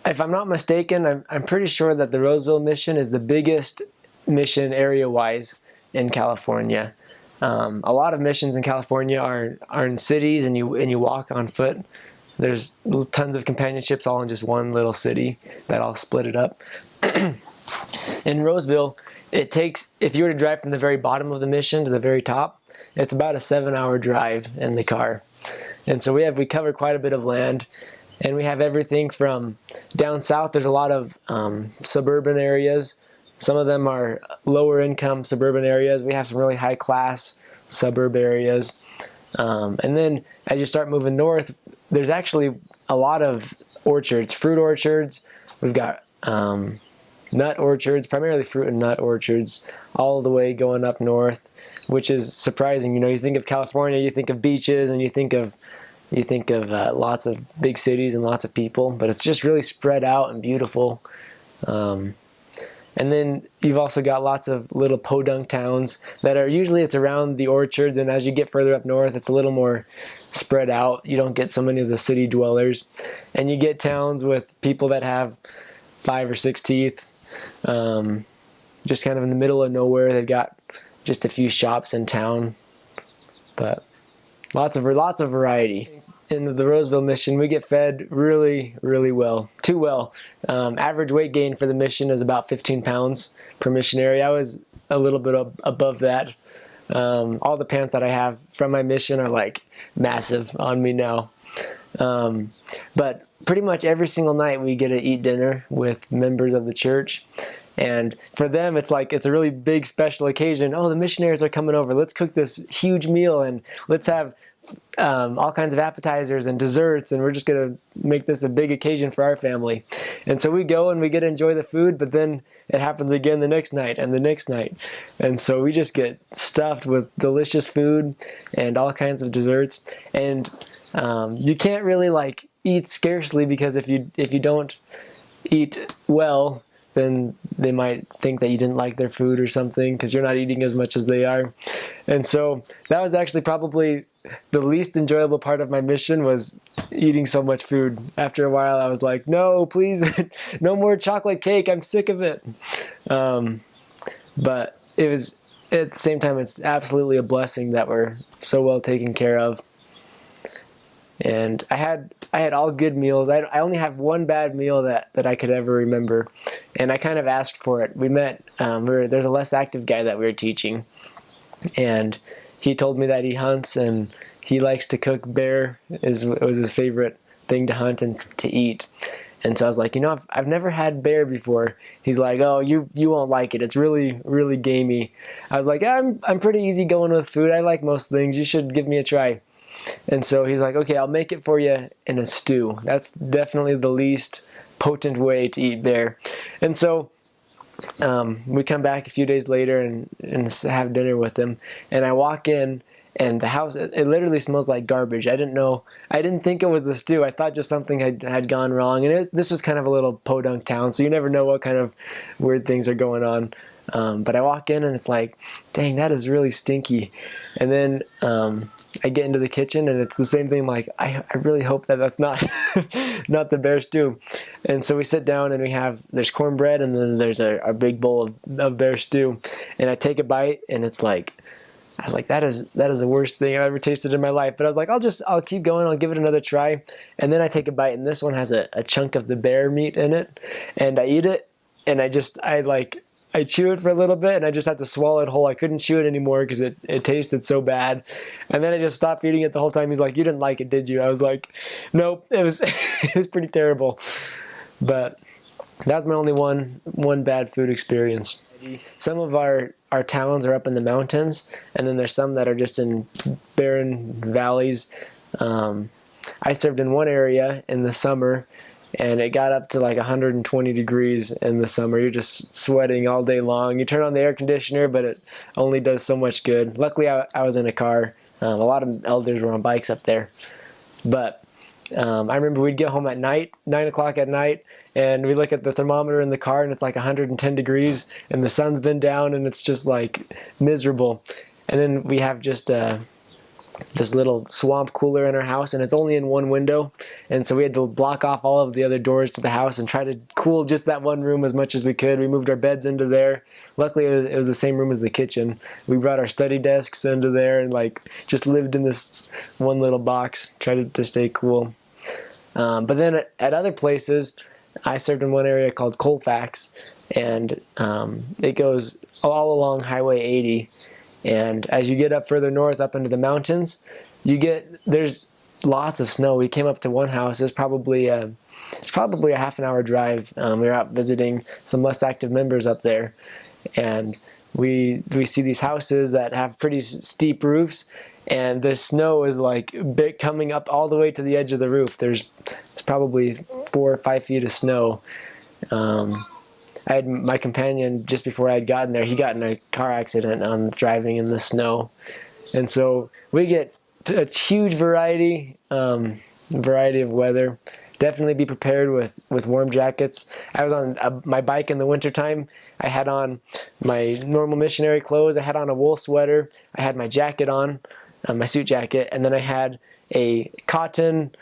if I'm not mistaken, I'm pretty sure that the Roseville mission is the biggest mission area-wise in California. A lot of missions in California are in cities, and you walk on foot. There's tons of companionships all in just one little city that all split it up. In Roseville, it takes, if you were to drive from the very bottom of the mission to the very top, it's about a 7-hour drive in the car. And so we cover quite a bit of land, and we have everything from down south. There's a lot of suburban areas. Some of them are lower income suburban areas. We have some really high class suburb areas. And then as you start moving north, there's actually a lot of orchards, fruit orchards. We've got nut orchards, primarily fruit and nut orchards, all the way going up north, which is surprising. You know, you think of California, you think of beaches, and you think of lots of big cities and lots of people, but it's just really spread out and beautiful. And then you've also got lots of little podunk towns that are usually, it's around the orchards, and as you get further up north, it's a little more spread out. You don't get so many of the city dwellers, and you get towns with people that have 5 or 6 teeth, just kind of in the middle of nowhere. They've got just a few shops in town, but lots of variety. In the Roseville mission, we get fed really, really well. Too well. Average weight gain for the mission is about 15 pounds per missionary. I was a little bit above that. All the pants that I have from my mission are like massive on me now. But pretty much every single night we get to eat dinner with members of the church. And for them, it's like, it's a really big special occasion. Oh, the missionaries are coming over. Let's cook this huge meal, and let's have all kinds of appetizers and desserts, and we're just going to make this a big occasion for our family. And so we go and we get to enjoy the food, but then it happens again the next night and the next night. And so we just get stuffed with delicious food and all kinds of desserts. And you can't really like eat scarcely, because if you don't eat well, then they might think that you didn't like their food or something, because you're not eating as much as they are. And so that was actually probably the least enjoyable part of my mission, was eating so much food. After a while I was like, no, please, no more chocolate cake, I'm sick of it. But it was, at the same time, it's absolutely a blessing that we're so well taken care of. And I had all good meals. I only have one bad meal that I could ever remember, and I kind of asked for it. We met, there's a less active guy that we were teaching, and he told me that he hunts and he likes to cook bear. It was his favorite thing to hunt and to eat. And so I was like, you know, I've never had bear before. He's like, oh, you won't like it. It's really, really gamey. I was like, I'm pretty easy going with food. I like most things. You should give me a try. And so he's like, okay, I'll make it for you in a stew. That's definitely the least potent way to eat bear. And so we come back a few days later and have dinner with him. And I walk in, and the house, it literally smells like garbage. I didn't think it was the stew. I thought just something had gone wrong. And this was kind of a little podunk town, so you never know what kind of weird things are going on. But I walk in and it's like, dang, that is really stinky. And then I get into the kitchen and it's the same thing. Like, I really hope that that's not not the bear stew. And so we sit down and there's cornbread, and then there's a big bowl of bear stew. And I take a bite, and it's like, I was like, that is the worst thing I've ever tasted in my life. But I was like, I'll keep going. I'll give it another try. And then I take a bite, and this one has a chunk of the bear meat in it. And I eat it, and I chew it for a little bit, and I just had to swallow it whole. I couldn't chew it anymore because it tasted so bad. And then I just stopped eating it the whole time. He's like, you didn't like it, did you? I was like, nope, it was it was pretty terrible. But that was my only one bad food experience. Some of our towns are up in the mountains, and then there's some that are just in barren valleys. I served in one area in the summer, and it got up to like 120 degrees in the summer. You're just sweating all day long. You turn on the air conditioner, but it only does so much good. Luckily, I was in a car. A lot of elders were on bikes up there. But I remember we'd get home at night, 9 o'clock at night, and we look at the thermometer in the car, and it's like 110 degrees, and the sun's been down, and it's just like miserable. And then we have just this little swamp cooler in our house, and it's only in one window, and so we had to block off all of the other doors to the house and try to cool just that one room as much as we could. We moved our beds into there. Luckily it was the same room as the kitchen. We brought our study desks into there and like just lived in this one little box, tried to stay cool. But then at other places, I served in one area called Colfax, and it goes all along Highway 80. And as you get up further north, up into the mountains, there's lots of snow. We came up to one house. It's probably a half an hour drive. We were out visiting some less active members up there, and we see these houses that have pretty steep roofs, and the snow is like coming up all the way to the edge of the roof. It's probably 4 or 5 feet of snow. I had my companion, just before I had gotten there, he got in a car accident driving in the snow. And so we get a huge variety of weather. Definitely be prepared with warm jackets. I was on my bike in the wintertime. I had on my normal missionary clothes. I had on a wool sweater. I had my jacket on, my suit jacket, and then I had a cotton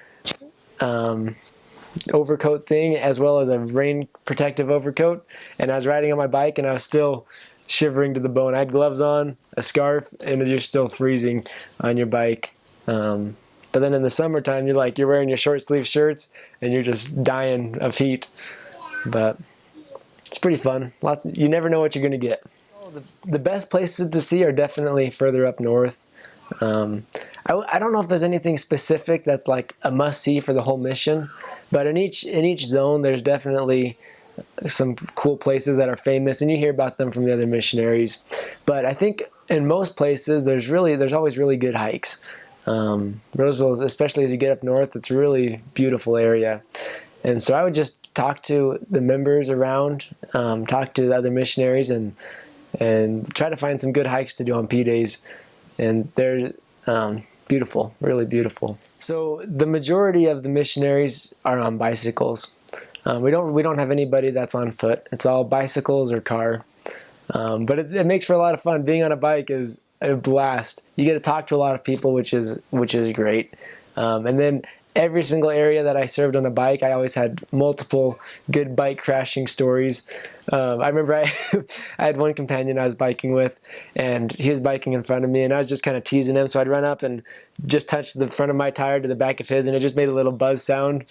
overcoat thing as well as a rain protective overcoat, and I was riding on my bike and I was still shivering to the bone. I had gloves on, a scarf, and you're still freezing on your bike. But then in the summertime you're wearing your short sleeve shirts and you're just dying of heat. But it's pretty fun. You never know what you're going to get. The best places to see are definitely further up north. I don't know if there's anything specific that's like a must-see for the whole mission, but in each zone there's definitely some cool places that are famous, and you hear about them from the other missionaries. But I think in most places there's always really good hikes. Roseville, especially as you get up north, it's a really beautiful area, and so I would just talk to the members around, talk to the other missionaries, and try to find some good hikes to do on P days. And they're beautiful, really beautiful. So the majority of the missionaries are on bicycles. We don't have anybody that's on foot. It's all bicycles or car. But it makes for a lot of fun. Being on a bike is a blast. You get to talk to a lot of people, which is great. And then every single area that I served on a bike, I always had multiple good bike crashing stories. I remember I had one companion I was biking with, and he was biking in front of me, and I was just kind of teasing him, so I'd run up and just touch the front of my tire to the back of his, and it just made a little buzz sound.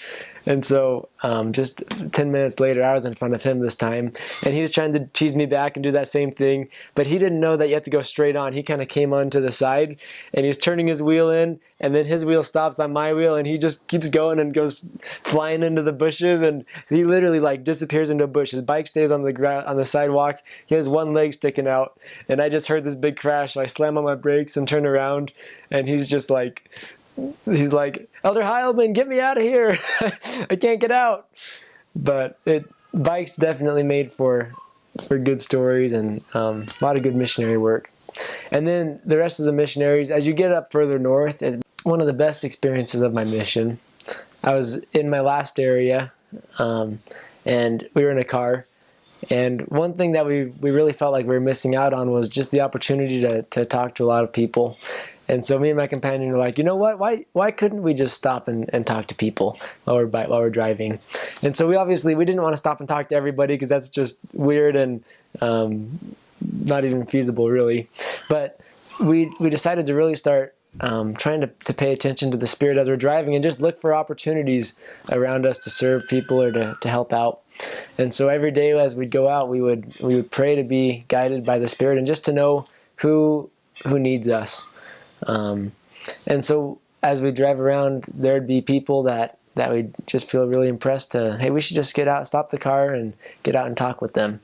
And so just 10 minutes later, I was in front of him this time, and he was trying to tease me back and do that same thing, but he didn't know that you have to go straight on. He kind of came on to the side, and he was turning his wheel in, and then his wheel stops on my wheel, and he just keeps going and goes flying into the bushes, and he literally like disappears into a bush. His bike stays on the ground, on the sidewalk. He has one leg sticking out, and I just heard this big crash, so I slam on my brakes and turn around, and he's like, Elder Heilman, get me out of here. I can't get out. But bikes definitely made for good stories and a lot of good missionary work. And then the rest of the missionaries, as you get up further north, it's one of the best experiences of my mission. I was in my last area, and we were in a car. And one thing that we really felt like we were missing out on was just the opportunity to talk to a lot of people. And so me and my companion were like, you know what? Why couldn't we just stop and talk to people while we're driving? And so we didn't want to stop and talk to everybody because that's just weird and not even feasible, really. But we decided to really start trying to pay attention to the Spirit as we're driving and just look for opportunities around us to serve people or to help out. And so every day as we'd go out, we would pray to be guided by the Spirit and just to know who needs us. And so as we drive around, there'd be people that we'd just feel really impressed to, hey, we should just get out, stop the car, and get out and talk with them.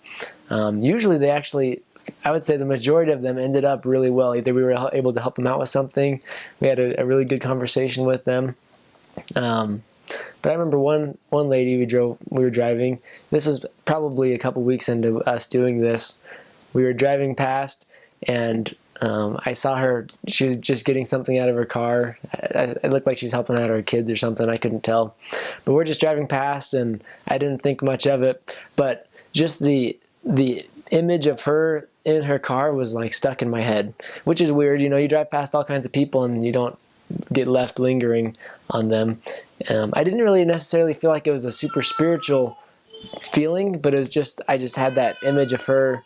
Usually they actually, I would say the majority of them ended up really well. Either we were able to help them out with something, we had a really good conversation with them. But I remember one lady we were driving. This was probably a couple weeks into us doing this. We were driving past, and I saw her. She was just getting something out of her car. It looked like she was helping out her kids or something. I couldn't tell. But we're just driving past, and I didn't think much of it. But just the image of her in her car was like stuck in my head, which is weird. You know, you drive past all kinds of people and you don't get left lingering on them. I didn't really necessarily feel like it was a super spiritual feeling, but it was just, I just had that image of her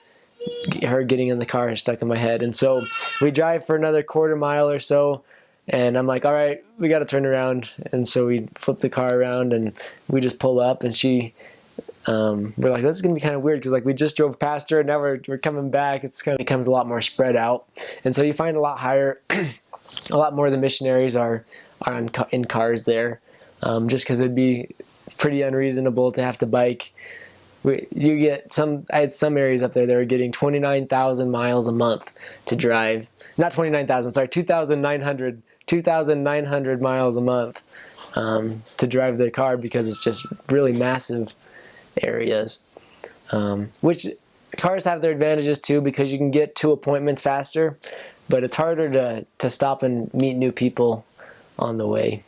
getting in the car and stuck in my head. And so we drive for another quarter mile or so, and I'm like, all right, we got to turn around. And so we flip the car around and we just pull up, and we're like, this is gonna be kind of weird because like we just drove past her and now we're coming back. It's kind of becomes a lot more spread out, and so you find a lot higher, a lot more of the missionaries are in cars there, just because it'd be pretty unreasonable to have to bike. I had some areas up there that were getting 29,000 miles a month to drive. Not 29,000, sorry, 2,900 miles a month to drive their car, because it's just really massive areas. Which cars have their advantages too, because you can get to appointments faster, but it's harder to stop and meet new people on the way.